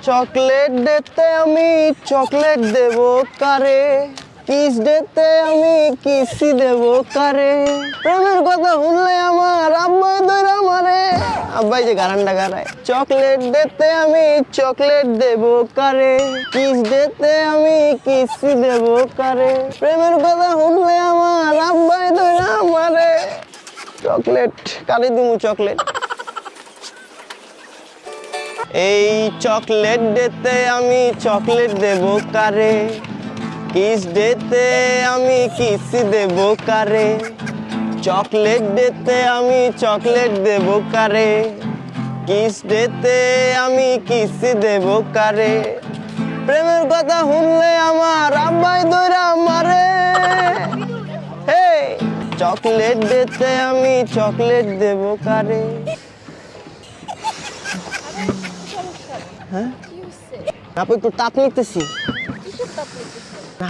Chocolate ডেতে আমি chocolate দেব কারে, কিস ডেতে আমি কিসি দেব কারে, প্রেমের কথা শুনলে আমার আব্বাই ধরে আমারে, আব্বাই যে গারান্ডা গারায়। চকলেট ডেতে আমি চকলেট দেব কারে, কিস ডেতে আমি কিসি দেব কারে, প্রেমের কথা শুনলে আমার আব্বাই ধরে আমারে। চকলেট কারে দিমু চকলেট? এই চকলেট ডেতে আমি চকলেট দেব কারে, কিস ডেতে আমি কিসি দেব কারে, চকলেট ডেতে আমি চকলেট দেব কারে, কিস ডেতে আমি কিসি দেব কারে, প্রেমের কথা শুনলে আমার আব্বাই ধরে আমারে। হে চকলেট ডেতে আমি চকলেট দেব কারে। হ্যাঁ আপু একটু তাপ নিতেছি।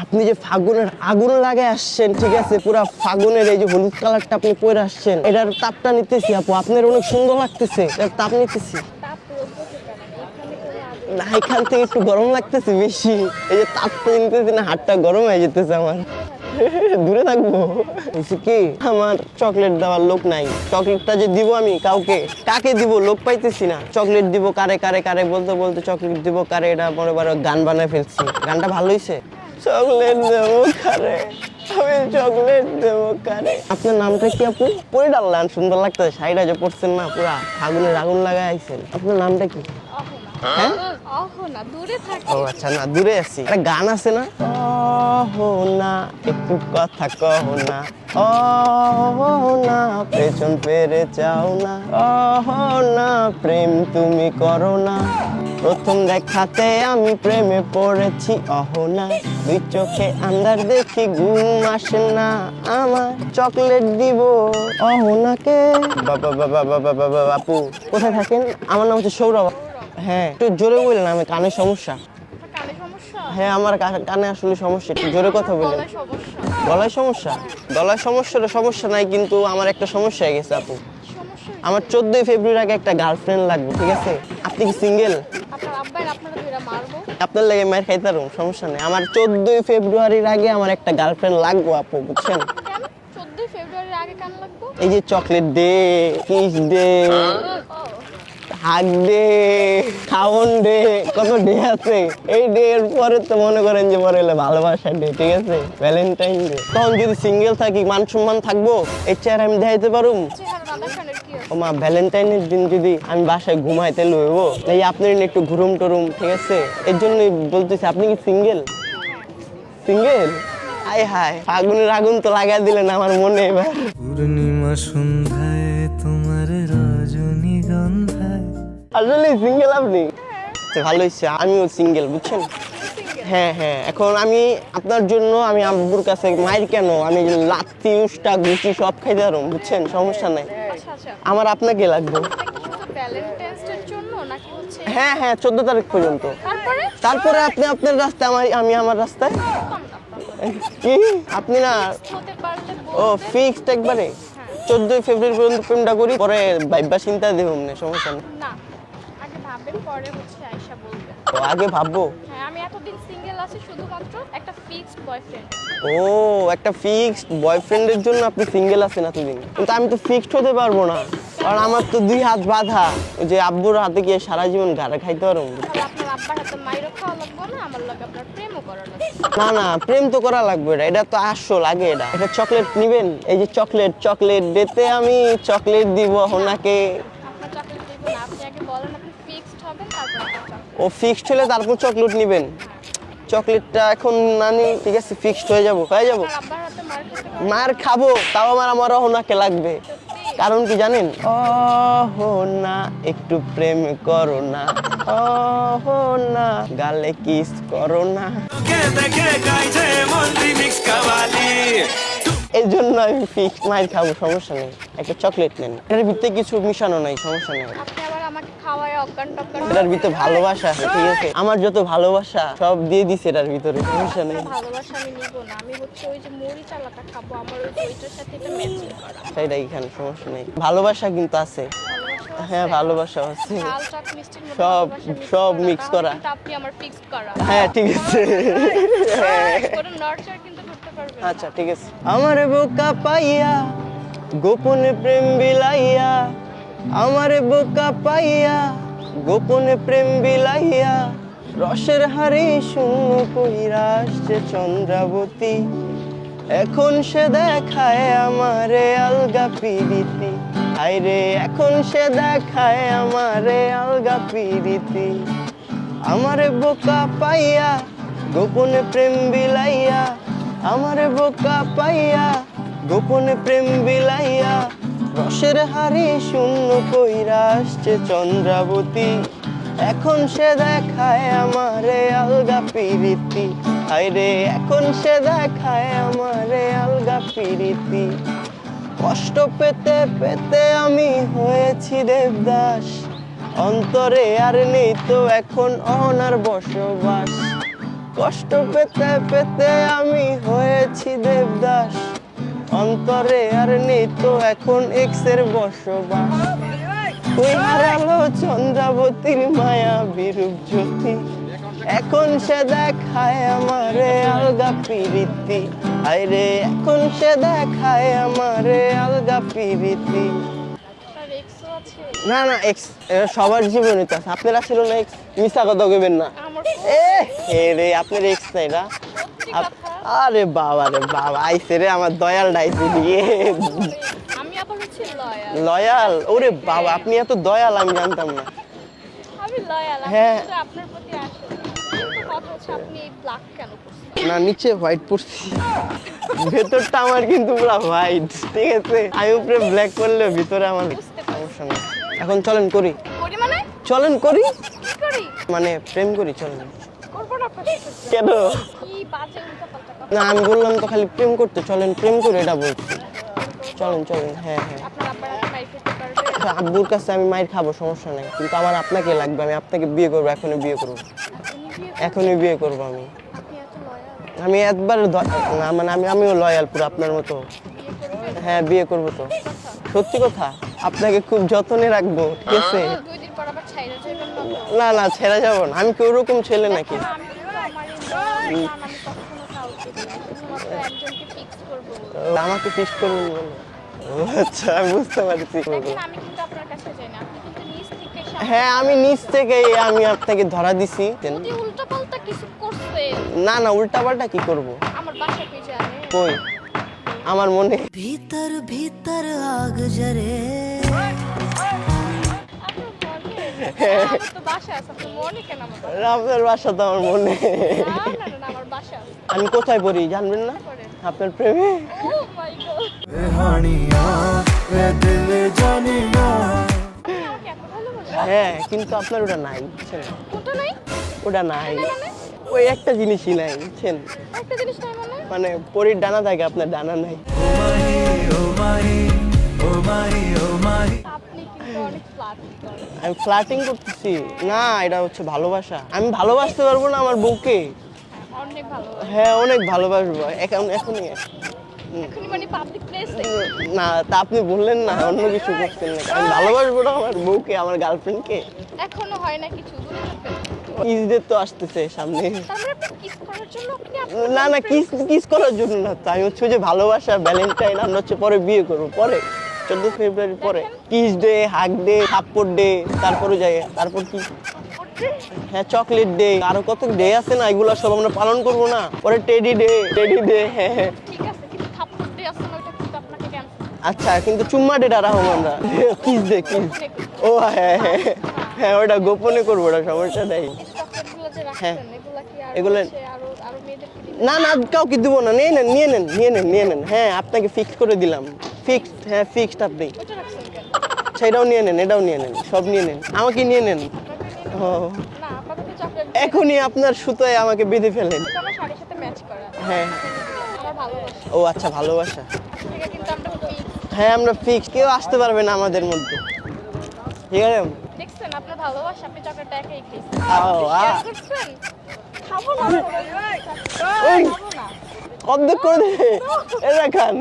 আপনি যে ফাগুনের আগুন লাগে আসছেন, ঠিক আছে, পুরা ফাগুনের এই যে হলুদ কালারটা আপনি পরে আসছেন, এটার তাপটা নিতেছি আপু। আপনার অনেক সুন্দর লাগতেছে, এটার তাপ নিতেছি। না এখান থেকে একটু গরম লাগতেছে বেশি, এই যে তাপটা নিতেছি না, হাতটা গরম হয়ে যেতেছে আমার। দূরে থাকবো কি, আমার চকলেট দেওয়ার লোক নাই। চকলেটটা যে দিব আমি কাউকে, কাকে দিব লোক পাইতেছি না। চকলেট দিব কারে কারে কারে বলতে বলতে চকলেট দিব কারে, এটা মনে বড় গান বানায় ফেলছি। গানটা ভালো হয়েছে। চকলেট দেবো কারে, আমি চকলেট দেবো কারে। আপনার নামটা কি আপু? পরে ডাললাম, সুন্দর লাগতেছে। শাড়িটা যে পরছেন না, পুরা ফাগুনের আগুন লাগাই আইছেন। আপনার নামটা কি? হ্যাঁ ও আচ্ছা, না দূরে আছি। একটা গান আছে না, ও না একটু কথা কহ না, ও না পেছন পেরে চাও না, ও না প্রেম তুমি করো না, প্রথম দেখাতে আমি প্রেমে পড়েছি অহনা, দুই চোখে আন্ধার দেখি ঘুম আসে না আমার, চকলেট দিব অহনাকে। বাবা বাবা বাবা বাবা আপু কোথায় থাকেন? আমার নাম হচ্ছে সৌরভ। হ্যাঁ একটু জোরে বললেন, আমি কানে সমস্যা। হ্যাঁ আমার কানে আসলে সমস্যা, একটু জোরে কথা বললেন। গলায় সমস্যা? গলায় সমস্যাটা সমস্যা নাই, কিন্তু আমার একটা সমস্যা হয়ে গেছে আপু। আমার 14 ফেব্রুয়ারি আগে একটা গার্লফ্রেন্ড লাগবে, ঠিক আছে? আপনি কি সিঙ্গেল? আপনার লাগে মার খাইতে পারবো, সমস্যা নেই। আমার 14 ফেব্রুয়ারির আগে আমার একটা গার্লফ্রেন্ড লাগবে আপু, বুঝছেন? এই যে chocolate day, kiss day, hug day, খাওন ডে, কত ডে আছে। এই ডে এর পরে তো মনে করেন যে পরে হলো ভালোবাসা ডে, ঠিক আছে, ভ্যালেন্টাইন ডে। তখন যদি সিঙ্গেল থাকি মান সম্মান থাকবো, এই চেহারা আমি দেখাইতে পারুম। ও মা ভ্যালেন্টাইনের দিন যদি আমি বাসায় ঘুমাইতে লইব, এই আপনার একটু ঘুরুম টরুম, ঠিক আছে, এর জন্যই বলতেছি। আপনি কি সিঙ্গেল? সিঙ্গেল? আয় হায়, ফাগুনের আগুন তো লাগাই দিলেন আমার মনে। এবার পূর্ণিমা সন্ধ্যায় তোমার রজনীগন্ধায়। আসলে সিঙ্গেল আপনি? ভালো হয়েছে, আমিও সিঙ্গেল, বুঝছেন? হ্যাঁ হ্যাঁ, এখন আমি আপনার জন্য আমি আব্বুর কাছে মায়ের কেন, আমি লাত্তি উষ্টা গুচি সব খাইতে পারবো, বুঝছেন, সমস্যা নাই। আমার আপনাকে লাগবে। হ্যাঁ হ্যাঁ 14 তারিখ পর্যন্ত। তারপরে আপনি আপনার রাস্তায়, আমি আমার রাস্তায়। কি আপনি না, ও ফিক্সড একবারে 14 ফেব্রুয়ারি পর্যন্ত প্রেমটা করি, পরে ভাইবা চিন্তা দেব না, সমস্যা নেই। ও আগে ভাববো। ও একটা ফিক্সড বয়ফ্রেন্ডের জন্য আপনি সিঙ্গেল আছেন এতদিন, কিন্তু আমি তো ফিক্সড হতে পারবো না, কারণ আমার তো 2 হাত বাঁধা। ওই যে আব্বুর হাতে গিয়ে সারা জীবন গাড়া খাইতে পারবো না? না প্রেম তো করা লাগবে, এটা তো আসল আগে। এটা চকলেট নিবেন? এই যে চকলেট, চকলেট ডেতে আমি চকলেট দিব ওনাকে। ও ফিক্সড হলে তারপর চকলেট নিবেন? চকলেটটা এখন না নি, ঠিক আছে ফিক্সড হয়ে যাব। মার খাবো, তাও আমার ওনাকে লাগবে। কারণ কি জানেন? ও না একটু প্রেম করো না, ও না গালে কিস করো না, এই জন্য আমি ফিক্সড মার খাবো, সমস্যা নেই। একটা চকলেট নেন, এর ভিতরে কিছু মিশানো নাই, সমস্যা নেই। আপনি আবার আমাকে খাওয়ায় টপকান টপকান এটার ভিতরে ভালোবাসা আছে, ঠিক আছে? আমার যত ভালোবাসা সব দিয়ে দিছে এটার ভিতরে, সমস্যা নেই। আপনার ভালোবাসা আমি নিব না, আমি হচ্ছে ওই যে মুড়ি চালাটা খাবো, আমার ওই দইটার সাথে এটা ম্যাচিং করা। সেটাই এখানে, সমস্যা নেই। ভালোবাসা কিন্তু আছে, হ্যাঁ ভালোবাসা আছে, ঝাল টক মিষ্টির মধ্যে সব ভালোবাসা সব করা, মিক্স তাহলে করা। কিন্তু আপনি আমার ফিক্সড করা। হ্যাঁ ঠিক আছে। কোনো নড়চড় কিন্তু করতে পারবেন না। আচ্ছা ঠিক আছে। আমার বোকা পাইয়া গোপনে প্রেম বিলাইয়া, আমার বোকা পাইয়া গোপনে প্রেম বিলাইয়া, রসের হাড়ি শূন্য কইরা আসছে চন্দ্রাবতী, এখন সে দেখায় আমারে আলগা পিরিতি, হায়রে এখন সে দেখায় আমারে আলগা পিরিতি। আমারে বোকা পাইয়া গোপনে প্রেম বিলাইয়া, আমারে বোকা পাইয়া গোপনে প্রেম বিলাইয়া, রসের হাড়ি শূন্য কইরা আসছে চন্দ্রাবতী, এখন সে দেখায় আমারে আলগা পিরিতি, হায়রে এখন সে দেখায় আমারে আলগা পিরিতি। কষ্ট পেতে পেতে আমি হয়েছি দেবদাস, অন্তরে আর নেই তো এখন অনার বসবাস, কষ্ট পেতে পেতে আমি হয়েছি দেবদাস, অন্তরে আর নেই তো এখন এক্সের বসবাস। ওই হারালো চন্দ্রাবতীর মায়া বিরূপ জ্যোতি, এখন সে দেখায় আমারে আলগা পিরিতি, আইরে এখন সে দেখায় আমারে আলগা পিরিতি। আপনার এক্সও আছে? না না এক্স সবার জীবনে তো আছে, আপনার ছিল না এক্স? মিথ্যা কথা কইবেন না। আমার এ রে আপনার এক্স নাই না? সত্যি কথা। আরে বাবা রে বাবা, আইছে রে আমার দয়াল ডাইছে দিয়ে। আমি আবার হচ্ছে লয়াল। লয়াল? ওরে বাবা, আপনি এত দয়াল আমি জানতাম না। আমি লয়াল, হ্যাঁ। কিন্তু আপনার প্রতি আসে না। কিন্তু কথা হচ্ছে আপনি এই ব্ল্যাক কেন করছেন? না নিচে হোয়াইট পড়ছি, ভেতরটা আমার কিন্তু পুরো হোয়াইট, ঠিক আছে? আমি উপরে ব্ল্যাক করলে ভিতরে আমার বুঝতে পারছি। সমস্যা নেই। এখন চলেন করি, করি মানে? চলেন করি, কি করি? মানে প্রেম করি, চলেন। করবো না আপনার সাথে। কেন? কি বাজে উল্টাপাল্টা কথা। না আমি বললাম তো খালি প্রেম করতে, চলেন প্রেম করি এটা বলছি। চলেন চলেন, হ্যাঁ হ্যাঁ। আপনার আব্বার হাতে মাইর খেতে পারবে? আচ্ছা, আব্বুর কাছে আমি মায়ের খাবো, সমস্যা নাই, কিন্তু আমার আপনাকে লাগবে, আমি আপনাকে বিয়ে করবো, এখনই বিয়ে করবো, আপনি বিয়ে এখনই বিয়ে করবো আমি। আপনি এত লয়াল, আমি একবার না মানে আমিও লয়াল পুরো আপনার মতো। বিয়ে করবেন? হ্যাঁ বিয়ে করবো তো, সত্যি কথা। আপনাকে খুব যত্নে রাখবো, ঠিক আছে? 2 দিন পর আবার ছাইরা যাবেন না তো? না না ছেড়ে যাবো না, আমি কি ওরকম ছেলে নাকি? দেখেন, আমি কিন্তু আমার এই লয়াল প্ল্যান আমি কখনো কাউকে দিই না, শুধুমাত্র একজনকে ফিক্স করবো বলে। আমাকে ফিক্স করবেন বলে? ও আচ্ছা, আমি বুঝতে পারছি। দেখেন, আমি কিন্তু আপনার কাছে যাই না, আপনি কিন্তু নিজ থেকে হ্যাঁ আমি নিচ থেকেই আমি আপনাকে ধরা দিছি। যদি উল্টাপাল্টা কিছু করছে, না না উল্টা পাল্টা কি করব? আমার বাসা কি জানে? কই আমার মনে, भीतर भीतर आग जरे আপনার মনে? আমার তো বাসা আছে, আপনার মনে কেন আমার বাসা? আপনার বাসা তো আমার মনে। না না না না, আমার বাসা আছে। আমি কোথায় পড়ি জানবেন না? করেন। আপনার প্রেমে। ও মাই গড, हानिया वे दिल जानिया আপনি আমাকে এত ভালোবাসেন? হ্যাঁ কিন্তু আপনার ওটা নাই, বুঝছেন? কোনটা নাই? ওটা নাই, মানে? ওই একটা জিনিসই নাই, বুঝছেন? একটা জিনিস নাই মানে? মানে পরীর ডানা থাকে, আপনার ডানা নাই। ओ माही ओ माही ओ माही আপনি কিন্তু অনেক ফ্ল্যাট করেন। আমি ফ্লার্টিং করতেছি না, এটা হচ্ছে ভালোবাসা। আমি ভালোবাসতে পারবো না আমার বউকে? অনেক ভালোবাসেন। হ্যাঁ অনেক ভালোবাসবো, এখনই। এখনই মানে পাবলিক প্লেসে? না তা আপনি বললেন না, অন্য কিছু করছেন না। আমি ভালোবাসবো না আমার বউকে, আমার গার্লফ্রেন্ডকে। এখনো হয় না কিছু, দূরে থাকবেন। কিস ডে তো আসতেছে সামনে। তারপরে আপনি কিস করার জন্য না না কিস করার জন্য না তো, আমি হচ্ছে যে ভালোবাসা ভ্যালেন্টাইন আমরা হচ্ছে পরে বিয়ে করবো, পরে 14 ফেব্রুয়ারি পরে। কিস ডে, হাগ ডে, থাপ্পড় ডে, তারপরে যাই, তারপর কি, হ্যাঁ চকলেট ডে, আরো কত ডে আছে না, এগুলো সব আমরা পালন করবো না? পরে টেডি ডে, হ্যাঁ হ্যাঁ। ঠিক আছে, কিন্তু থাপ্পড় দিয়ে আসছে না, ওটা কিন্তু আপনাকে ক্যান্সেল। আচ্ছা কিন্তু চুম্মা ডেটা রাখবো আমরা, কিস ডে কিস। ও হ্যাঁ হ্যাঁ হ্যাঁ, ওটা গোপনে করবো, ওটা সমস্যা নেই। এই চকলেটগুলো যে হ্যাঁ। রাখছেন, এগুলা কি আর এগুলো- হচ্ছে আরো মেয়েদেরকে দিবেন? না না কাউকে দিব না, নিয়ে নেন। হ্যাঁ আপনাকে ফিক্স করে দিলাম, ফিক্সড, হ্যাঁ ফিক্সড আপনি। ওইটা রাখছেন কেন? সেটাও নিয়ে নেন, এটাও নিয়ে নেন, সব নিয়ে নেন, আমাকে নিয়ে নেন। আপনাকে নিয়ে ও না, আপাতত চকলেট এখনই আপনার সুতোয় আমাকে বেঁধে ফেলেন। এটা আমার শাড়ির সাথে ম্যাচ করা। হ্যাঁ আমার ভালোবাসা। ও আচ্ছা ভালোবাসা, থেকে কিন্তু আমরা fix। হ্যাঁ আমরা ফিক্স, কেউ আসতে পারবে না আমাদের মধ্যে, ঠিক আছে? দেখছেন, আপনার ভালোবাসা, আপনি চকলেটটা একাই খেয়েছেন। আও, শেয়ার করছেন? খাবো না। ওই। খাবো না। অর্ধেক করে দে এটা খান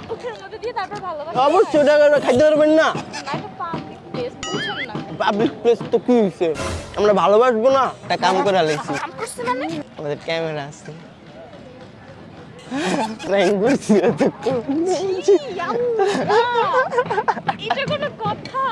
মুখের মধ্যে দিয়ে তারপর ভালোবাসা। অবশ্যই ওটা করে খাইতে পারবেন না না, এটা পাবলিক প্লেস, বুঝছেন না। পাবলিক প্লেস তো কি হয়েছে আমরা ভালোবাসবো না একটা কাম করে আলাইছি কাম করছে মানে? আমাদের ক্যামেরা আছে প্র্যাঙ্ক করছি এতক্ষণ। এটা কোনো কথা?